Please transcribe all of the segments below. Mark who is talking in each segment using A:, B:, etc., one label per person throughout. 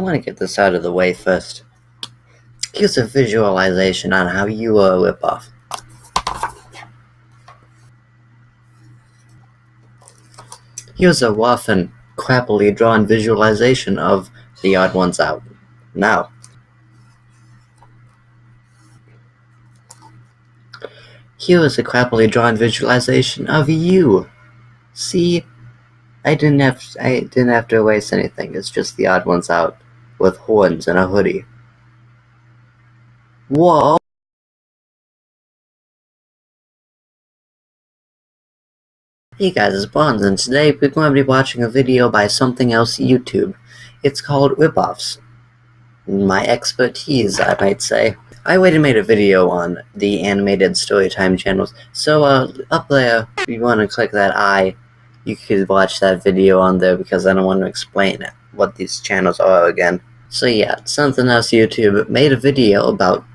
A: want to get this out of the way first. Here's a visualization on how you are a ripoff. Here's a rough and crappily drawn visualization of the odd ones out. Now, here is a crappily drawn visualization of you. See, I didn't have to erase anything. It's just the odd ones out with horns and a hoodie. Whoa! Hey guys, it's Bonds, and today we're going to be watching a video by SomethingElseYT. It's called Ripoffs. My expertise, I might say. I already made a video on the animated storytime channels, so up there, if you want to click that eye, you could watch that video on there because I don't want to explain what these channels are again. So yeah, SomethingElseYT made a video about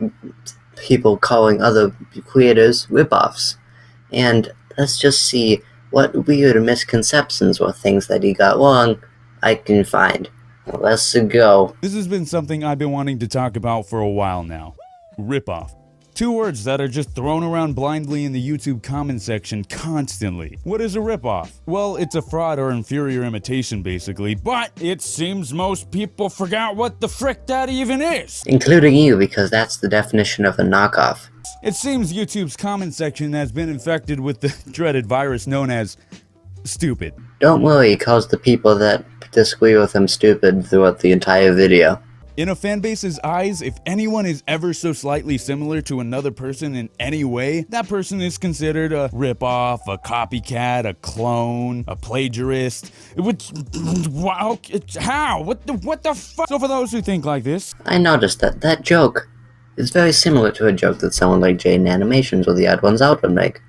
A: people calling other creators ripoffs, and let's just see what weird misconceptions or things that he got wrong I can find. Let's go.
B: This has been something I've been wanting to talk about for a while now. Ripoff. Two words that are just thrown around blindly in the YouTube comment section constantly. What is a ripoff? Well, it's a fraud or inferior imitation basically, but it seems most people forgot what the frick that even is.
A: Including you, because that's the definition of a knockoff.
B: It seems YouTube's comment section has been infected with the dreaded virus known as stupid.
A: Don't worry, he calls the people that disagree with him stupid throughout the entire video.
B: In a fanbase's eyes, if anyone is ever so slightly similar to another person in any way, that person is considered a ripoff, a copycat, a clone, a plagiarist. Which, wow, how? What the fuck? So for those who think like this,
A: I noticed that joke is very similar to a joke that someone like Jaden Animations or the Odd Ones Out would make.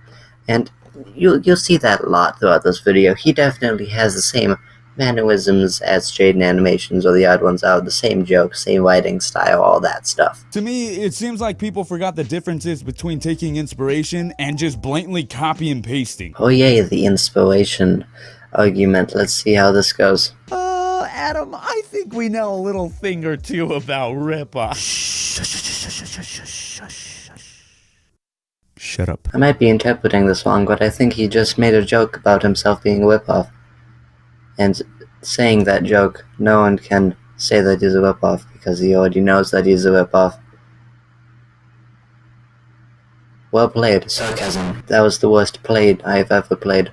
A: And you'll see that a lot throughout this video. He definitely has the same mannerisms as Jaden Animations or the Odd Ones Out, the same jokes, same writing style, all that stuff.
B: To me, it seems like people forgot the differences between taking inspiration and just blatantly copy and pasting.
A: Oh yay, the inspiration argument. Let's see how this goes.
B: Adam, I think we know a little thing or two about ripoff. Shut up.
A: I might be interpreting this wrong, but I think he just made a joke about himself being a ripoff. And saying that joke, no one can say that he's a ripoff because he already knows that he's a ripoff. Well played. Sarcasm. That was the worst played I've ever played.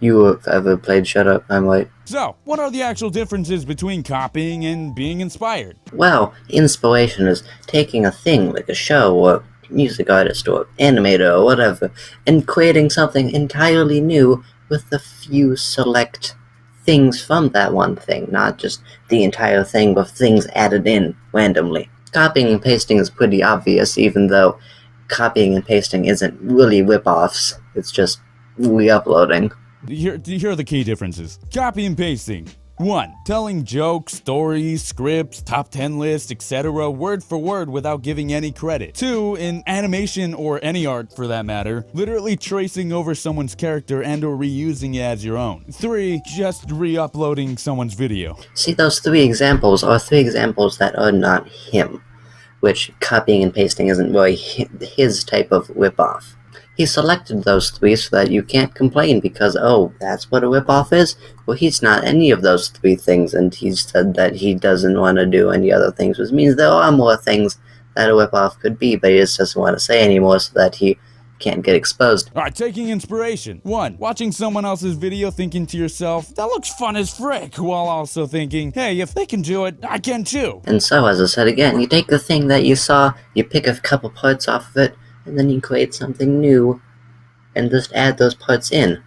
A: You have ever played. Shut up, I'm white.
B: So, what are the actual differences between copying and being inspired?
A: Well, inspiration is taking a thing like a show or music artist or animator or whatever and creating something entirely new with a few select things from that one thing, not just the entire thing with things added in randomly. Copying and pasting is pretty obvious, even though copying and pasting isn't really rip-offs, it's just re-uploading.
B: Here are the key differences. Copy and pasting. 1. Telling jokes, stories, scripts, top 10 lists, etc. word for word without giving any credit. 2. In animation or any art for that matter, literally tracing over someone's character and or reusing it as your own. 3. Just re-uploading someone's video.
A: See, those three examples are three examples that are not him, which copying and pasting isn't really his type of rip-off. He selected those three so that you can't complain because, oh, that's what a ripoff is? Well, he's not any of those three things, and he said that he doesn't want to do any other things, which means there are more things that a ripoff could be, but he just doesn't want to say anymore so that he can't get exposed.
B: Alright, taking inspiration. 1. Watching someone else's video thinking to yourself, that looks fun as frick, while also thinking, hey, if they can do it, I can too.
A: And so, as I said again, you take the thing that you saw, you pick a couple parts off of it, and then you create something new, and just add those parts in,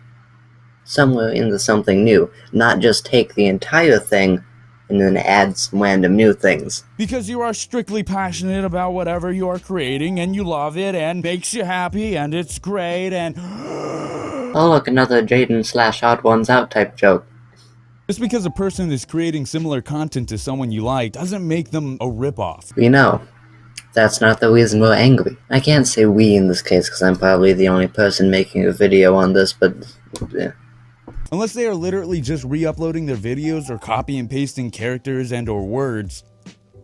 A: somewhere in the something new, not just take the entire thing, and then add some random new things.
B: Because you are strictly passionate about whatever you are creating, and you love it, and makes you happy, and it's great, and...
A: Oh look, another Jaden / Odd Ones Out type joke.
B: Just because a person is creating similar content to someone you like, doesn't make them a ripoff.
A: We know. That's not the reason we're angry. I can't say we in this case because I'm probably the only person making a video on this, but yeah.
B: Unless they are literally just re-uploading their videos or copy and pasting characters and or words,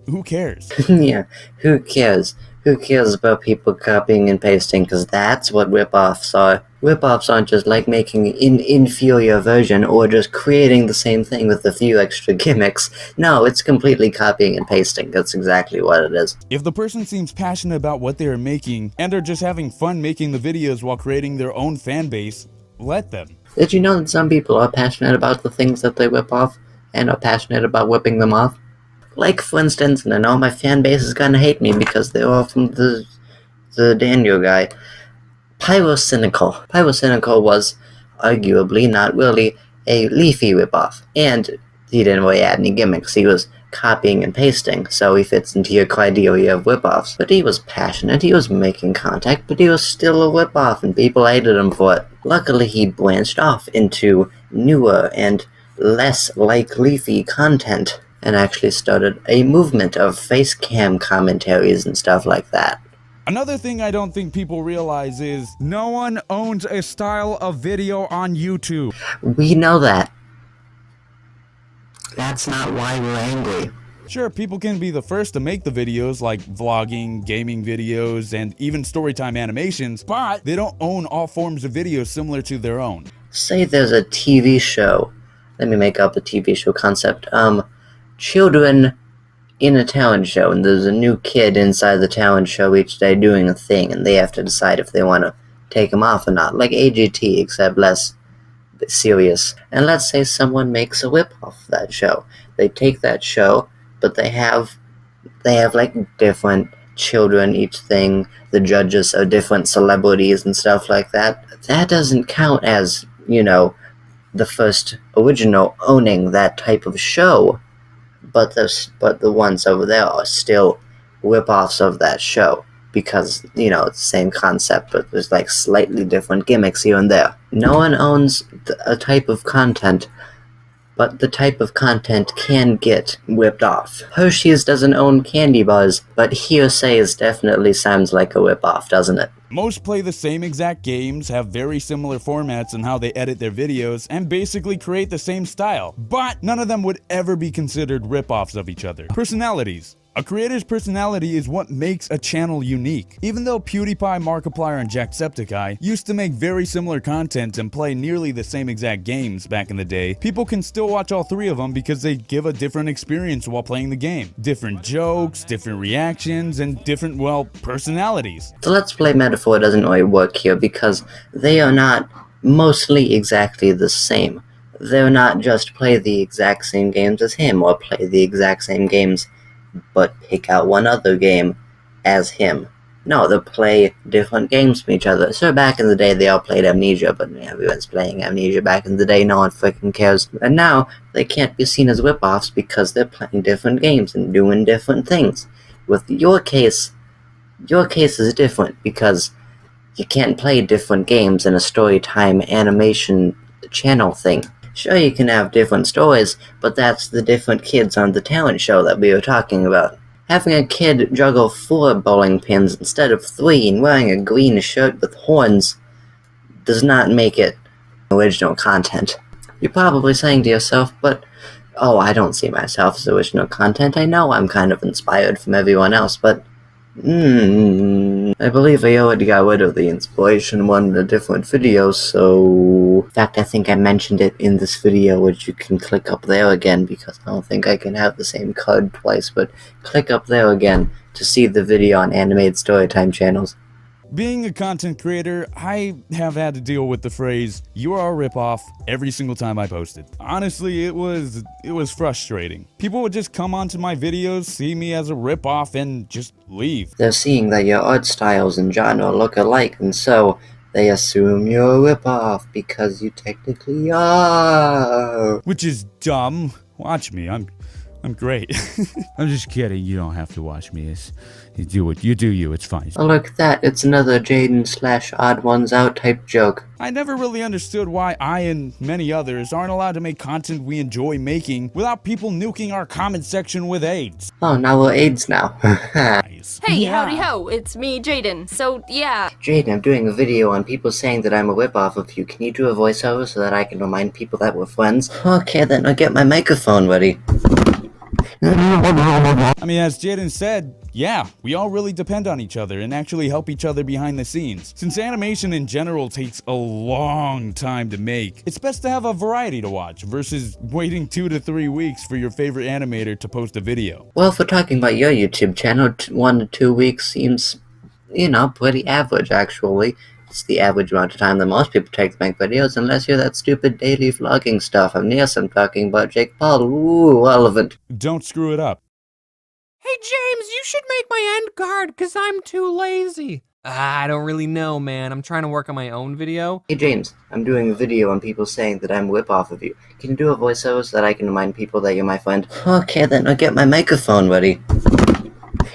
B: who cares?
A: Yeah, who cares? Who cares about people copying and pasting? Because that's what ripoffs are. Ripoffs aren't just like making an inferior version or just creating the same thing with a few extra gimmicks. No, it's completely copying and pasting. That's exactly what it is.
B: If the person seems passionate about what they are making and are just having fun making the videos while creating their own fan base, let them.
A: Did you know that some people are passionate about the things that they whip off and are passionate about whipping them off? Like, for instance, and I know my fan base is gonna hate me because they're all from the Daniel guy. Pyrocynical. Pyrocynical was arguably not really a Leafy ripoff, and he didn't really add any gimmicks. He was copying and pasting, so he fits into your criteria of whip-offs. But he was passionate, he was making contact, but he was still a whip-off, and people hated him for it. Luckily, he branched off into newer and less like Leafy content, and actually started a movement of face cam commentaries and stuff like that.
B: Another thing I don't think people realize is no one owns a style of video on YouTube.
A: We know that. That's not why we're angry.
B: Sure, people can be the first to make the videos like vlogging, gaming videos, and even storytime animations, but they don't own all forms of video similar to their own.
A: Say there's a TV show. Let me make up a TV show concept. Children in a talent show, and there's a new kid inside the talent show each day doing a thing, and they have to decide if they want to take him off or not. Like AGT, except less serious. And let's say someone makes a whip off that show. They take that show, but they have like different children each thing. The judges are different celebrities and stuff like that. That doesn't count as, you know, the first original owning that type of show. But the ones over there are still rip-offs of that show because, you know, it's the same concept, but there's like slightly different gimmicks here and there. No one owns a type of content, but the type of content can get ripped off. Hershey's doesn't own candy bars, but Hearsay's definitely sounds like a rip-off, doesn't it?
B: Most play the same exact games, have very similar formats in how they edit their videos, and basically create the same style, but none of them would ever be considered rip-offs of each other. Personalities. A creator's personality is what makes a channel unique. Even though PewDiePie, Markiplier, and Jacksepticeye used to make very similar content and play nearly the same exact games back in the day, people can still watch all three of them because they give a different experience while playing the game. Different jokes, different reactions, and different, well, personalities.
A: The Let's Play metaphor doesn't really work here because they are not mostly exactly the same. They're not just play the exact same games as him or play the exact same games but pick out one other game as him. No, they play different games from each other. So back in the day they all played Amnesia, but everyone's playing Amnesia back in the day, no one freaking cares. And now they can't be seen as rip-offs because they're playing different games and doing different things. With your case is different because you can't play different games in a storytime animation channel thing. Sure, you can have different stories, but that's the different kids on the talent show that we were talking about. Having a kid juggle 4 bowling pins instead of 3 and wearing a green shirt with horns does not make it original content. You're probably saying to yourself, but, oh, I don't see myself as original content. I know I'm kind of inspired from everyone else, but I believe I already got rid of the inspiration one in a different video, so... In fact, I think I mentioned it in this video, which you can click up there again, because I don't think I can have the same card twice, but click up there again to see the video on animated storytime channels.
B: Being a content creator, I have had to deal with the phrase, "you are a ripoff," every single time I posted. Honestly, it was frustrating. People would just come onto my videos, see me as a ripoff, and just leave.
A: They're seeing that your art styles and genre look alike, and so they assume you're a ripoff because you technically are.
B: Which is dumb. Watch me, I'm great. I'm just kidding, you don't have to watch me. You do you, it's fine.
A: Oh, look at that, it's another Jaden/Odd Ones Out type joke.
B: I never really understood why I and many others aren't allowed to make content we enjoy making without people nuking our comment section with AIDS.
A: Oh, now we're AIDS now.
B: Nice.
C: Hey, howdy ho, it's me, Jaden. So, yeah.
A: Jaden, I'm doing a video on people saying that I'm a ripoff of you. Can you do a voiceover so that I can remind people that we're friends? Okay, then I'll get my microphone ready.
B: I mean, as Jaden said, yeah, we all really depend on each other and actually help each other behind the scenes. Since animation in general takes a long time to make, it's best to have a variety to watch versus waiting 2 to 3 weeks for your favorite animator to post a video.
A: Well, if we're talking about your YouTube channel, 1 to 2 weeks seems, pretty average, actually. It's the average amount of time that most people take to make videos, unless you're that stupid daily vlogging stuff. Yes, I'm talking about Jake Paul. Ooh, relevant.
B: Don't screw it up.
D: Hey, James, you should make my end card, because I'm too lazy. I don't really know, man. I'm trying to work on my own video.
A: Hey James, I'm doing a video on people saying that I'm a ripoff of you. Can you do a voiceover so that I can remind people that you're my friend? Okay, then I'll get my microphone ready.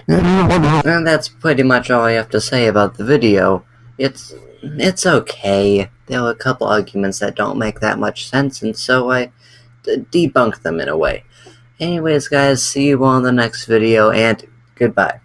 A: And that's pretty much all I have to say about the video. It's okay. There were a couple arguments that don't make that much sense, and so I debunked them in a way. Anyways, guys, see you all in the next video, and goodbye.